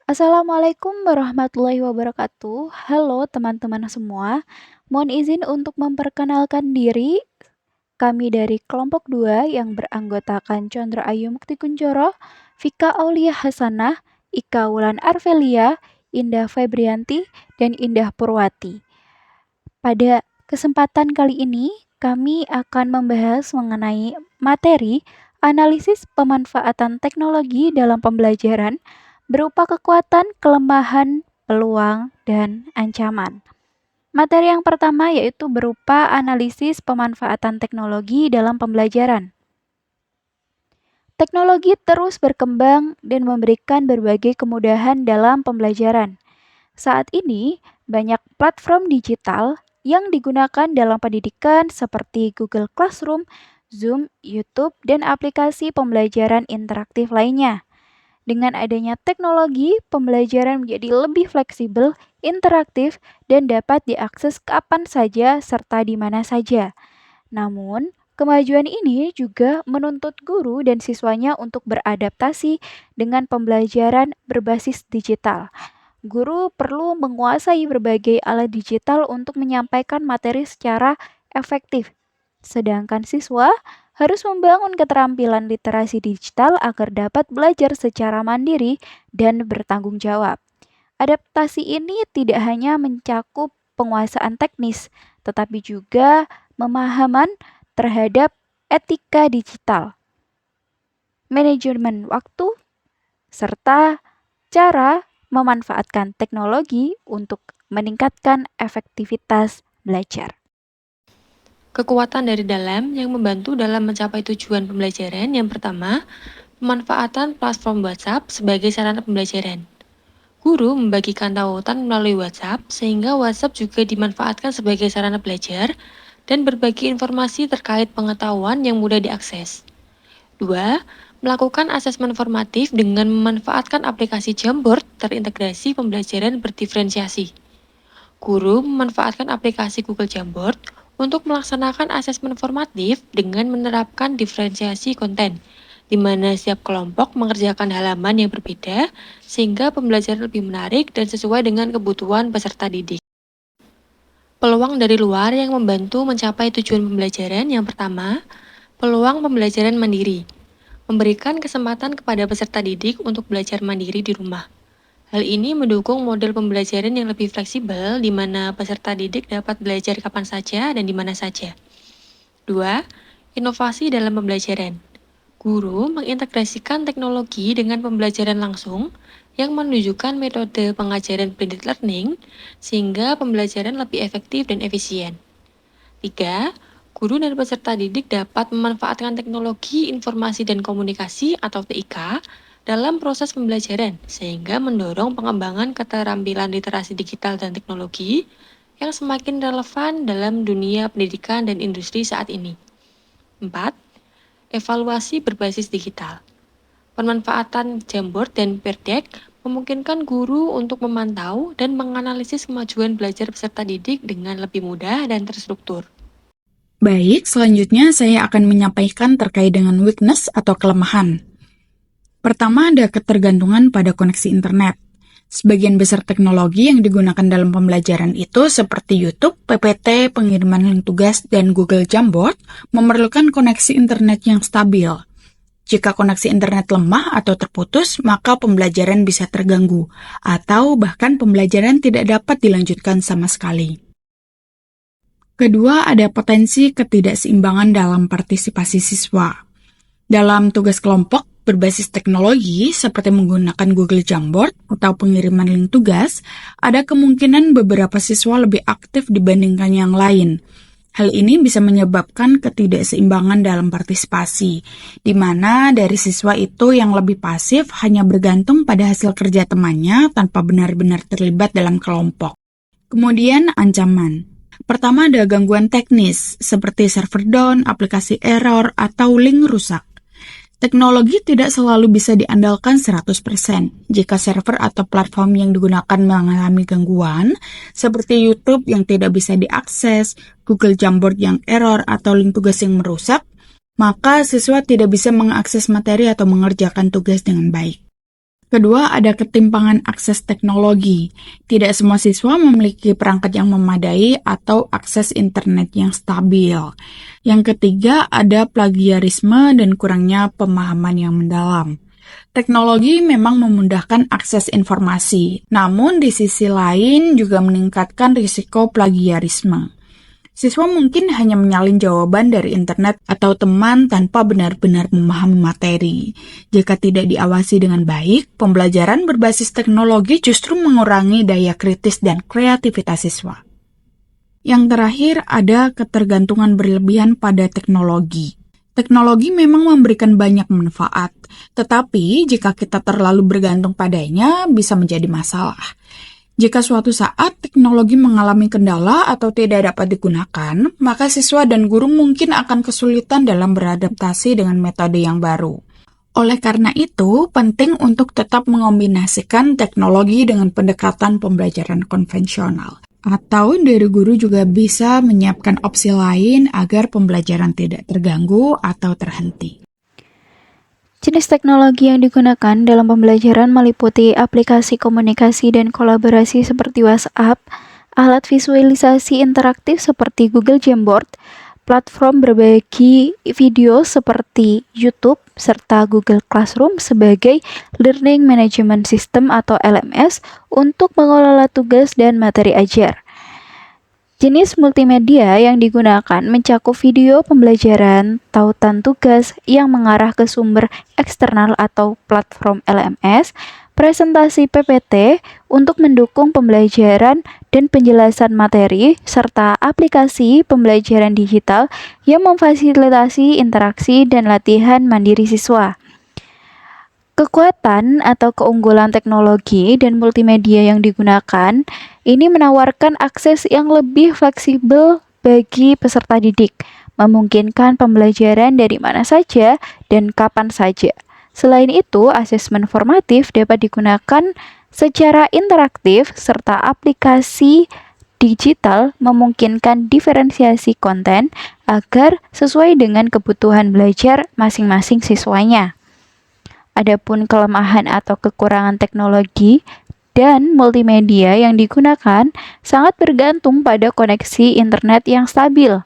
Assalamualaikum warahmatullahi wabarakatuh. Halo teman-teman semua. Mohon izin untuk memperkenalkan diri. Kami dari kelompok 2 yang beranggotakan Condro Ayu Mukti Kunchoro, Vika Aulia Hasanah, Ika Wulan Arvelia, Indah Febrianti, dan Indah Purwati. Pada kesempatan kali ini, kami akan membahas mengenai materi analisis pemanfaatan teknologi dalam pembelajaran berupa kekuatan, kelemahan, peluang, dan ancaman. Materi yang pertama yaitu berupa analisis pemanfaatan teknologi dalam pembelajaran. Teknologi terus berkembang dan memberikan berbagai kemudahan dalam pembelajaran. Saat ini, banyak platform digital yang digunakan dalam pendidikan seperti Google Classroom, Zoom, YouTube, dan aplikasi pembelajaran interaktif lainnya. Dengan adanya teknologi, pembelajaran menjadi lebih fleksibel, interaktif, dan dapat diakses kapan saja serta di mana saja. Namun, kemajuan ini juga menuntut guru dan siswanya untuk beradaptasi dengan pembelajaran berbasis digital. Guru perlu menguasai berbagai alat digital untuk menyampaikan materi secara efektif, sedangkan siswa harus membangun keterampilan literasi digital agar dapat belajar secara mandiri dan bertanggung jawab. Adaptasi ini tidak hanya mencakup penguasaan teknis, tetapi juga pemahaman terhadap etika digital, manajemen waktu, serta cara memanfaatkan teknologi untuk meningkatkan efektivitas belajar. Kekuatan dari dalam yang membantu dalam mencapai tujuan pembelajaran yang pertama, pemanfaatan platform WhatsApp sebagai sarana pembelajaran. Guru membagikan tautan melalui WhatsApp sehingga WhatsApp juga dimanfaatkan sebagai sarana belajar dan berbagi informasi terkait pengetahuan yang mudah diakses. 2. Melakukan asesmen formatif dengan memanfaatkan aplikasi Jamboard terintegrasi pembelajaran berdiferensiasi. Guru memanfaatkan aplikasi Google Jamboard untuk melaksanakan asesmen formatif dengan menerapkan diferensiasi konten, di mana setiap kelompok mengerjakan halaman yang berbeda sehingga pembelajaran lebih menarik dan sesuai dengan kebutuhan peserta didik. Peluang dari luar yang membantu mencapai tujuan pembelajaran yang pertama, peluang pembelajaran mandiri, memberikan kesempatan kepada peserta didik untuk belajar mandiri di rumah. Hal ini mendukung model pembelajaran yang lebih fleksibel di mana peserta didik dapat belajar kapan saja dan di mana saja. 2. Inovasi dalam pembelajaran. Guru mengintegrasikan teknologi dengan pembelajaran langsung yang menunjukkan metode pengajaran blended learning sehingga pembelajaran lebih efektif dan efisien. 3. Guru dan peserta didik dapat memanfaatkan teknologi informasi dan komunikasi atau TIK dalam proses pembelajaran, sehingga mendorong pengembangan keterampilan literasi digital dan teknologi yang semakin relevan dalam dunia pendidikan dan industri saat ini. 4. Evaluasi berbasis digital. Pemanfaatan Jamboard dan Peerdek memungkinkan guru untuk memantau dan menganalisis kemajuan belajar peserta didik dengan lebih mudah dan terstruktur. Baik, selanjutnya saya akan menyampaikan terkait dengan weakness atau kelemahan. Pertama, ada ketergantungan pada koneksi internet. Sebagian besar teknologi yang digunakan dalam pembelajaran itu seperti YouTube, PPT, pengiriman link tugas, dan Google Jamboard memerlukan koneksi internet yang stabil. Jika koneksi internet lemah atau terputus, maka pembelajaran bisa terganggu, atau bahkan pembelajaran tidak dapat dilanjutkan sama sekali. Kedua, ada potensi ketidakseimbangan dalam partisipasi siswa. Dalam tugas kelompok berbasis teknologi seperti menggunakan Google Jamboard atau pengiriman link tugas, ada kemungkinan beberapa siswa lebih aktif dibandingkan yang lain. Hal ini bisa menyebabkan ketidakseimbangan dalam partisipasi, di mana dari siswa itu yang lebih pasif hanya bergantung pada hasil kerja temannya tanpa benar-benar terlibat dalam kelompok. Kemudian ancaman. Pertama ada gangguan teknis, seperti server down, aplikasi error, atau link rusak. Teknologi tidak selalu bisa diandalkan 100%. Jika server atau platform yang digunakan mengalami gangguan, seperti YouTube yang tidak bisa diakses, Google Jamboard yang error, atau link tugas yang merusak, maka siswa tidak bisa mengakses materi atau mengerjakan tugas dengan baik. Kedua, ada ketimpangan akses teknologi. Tidak semua siswa memiliki perangkat yang memadai atau akses internet yang stabil. Yang ketiga, ada plagiarisme dan kurangnya pemahaman yang mendalam. Teknologi memang memudahkan akses informasi, namun di sisi lain juga meningkatkan risiko plagiarisme. Siswa mungkin hanya menyalin jawaban dari internet atau teman tanpa benar-benar memahami materi. Jika tidak diawasi dengan baik, pembelajaran berbasis teknologi justru mengurangi daya kritis dan kreativitas siswa. Yang terakhir, ada ketergantungan berlebihan pada teknologi. Teknologi memang memberikan banyak manfaat, tetapi jika kita terlalu bergantung padanya bisa menjadi masalah. Jika suatu saat teknologi mengalami kendala atau tidak dapat digunakan, maka siswa dan guru mungkin akan kesulitan dalam beradaptasi dengan metode yang baru. Oleh karena itu, penting untuk tetap mengombinasikan teknologi dengan pendekatan pembelajaran konvensional. Atau dari guru juga bisa menyiapkan opsi lain agar pembelajaran tidak terganggu atau terhenti. Jenis teknologi yang digunakan dalam pembelajaran meliputi aplikasi komunikasi dan kolaborasi seperti WhatsApp, alat visualisasi interaktif seperti Google Jamboard, platform berbagi video seperti YouTube, serta Google Classroom sebagai Learning Management System atau LMS untuk mengelola tugas dan materi ajar. Jenis multimedia yang digunakan mencakup video pembelajaran, tautan tugas yang mengarah ke sumber eksternal atau platform LMS, presentasi PPT untuk mendukung pembelajaran dan penjelasan materi, serta aplikasi pembelajaran digital yang memfasilitasi interaksi dan latihan mandiri siswa. Kekuatan atau keunggulan teknologi dan multimedia yang digunakan ini menawarkan akses yang lebih fleksibel bagi peserta didik, memungkinkan pembelajaran dari mana saja dan kapan saja. Selain itu, asesmen formatif dapat digunakan secara interaktif serta aplikasi digital memungkinkan diferensiasi konten agar sesuai dengan kebutuhan belajar masing-masing siswanya. Adapun kelemahan atau kekurangan teknologi dan multimedia yang digunakan sangat bergantung pada koneksi internet yang stabil,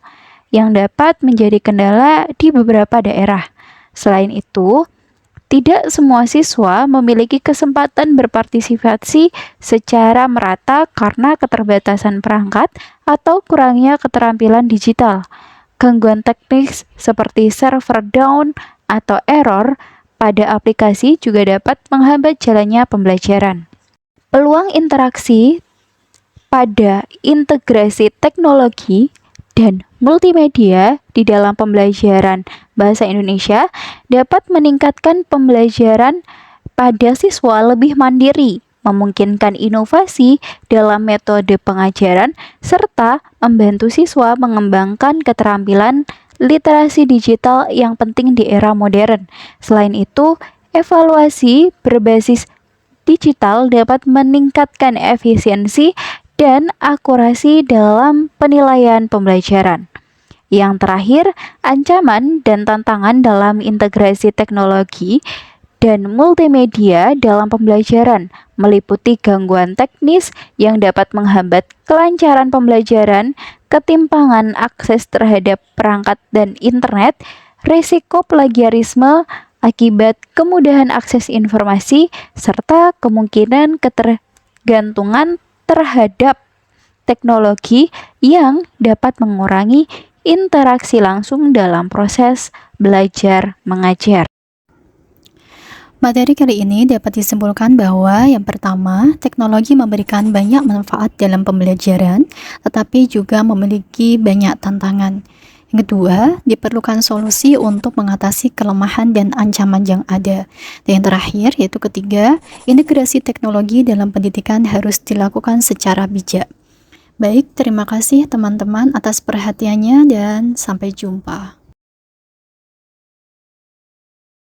yang dapat menjadi kendala di beberapa daerah. Selain itu, tidak semua siswa memiliki kesempatan berpartisipasi secara merata karena keterbatasan perangkat atau kurangnya keterampilan digital. Gangguan teknis seperti server down atau error pada aplikasi juga dapat menghambat jalannya pembelajaran. Peluang interaksi pada integrasi teknologi dan multimedia di dalam pembelajaran bahasa Indonesia dapat meningkatkan pembelajaran pada siswa lebih mandiri, memungkinkan inovasi dalam metode pengajaran, serta membantu siswa mengembangkan keterampilan literasi digital yang penting di era modern. Selain itu, evaluasi berbasis digital dapat meningkatkan efisiensi dan akurasi dalam penilaian pembelajaran. Yang terakhir, ancaman dan tantangan dalam integrasi teknologi dan multimedia dalam pembelajaran meliputi gangguan teknis yang dapat menghambat kelancaran pembelajaran, ketimpangan akses terhadap perangkat dan internet, risiko plagiarisme akibat kemudahan akses informasi, serta kemungkinan ketergantungan terhadap teknologi yang dapat mengurangi interaksi langsung dalam proses belajar mengajar. Materi kali ini dapat disimpulkan bahwa yang pertama, teknologi memberikan banyak manfaat dalam pembelajaran, tetapi juga memiliki banyak tantangan. Yang kedua, diperlukan solusi untuk mengatasi kelemahan dan ancaman yang ada. Dan yang terakhir, yaitu ketiga, integrasi teknologi dalam pendidikan harus dilakukan secara bijak. Baik, terima kasih teman-teman atas perhatiannya dan sampai jumpa.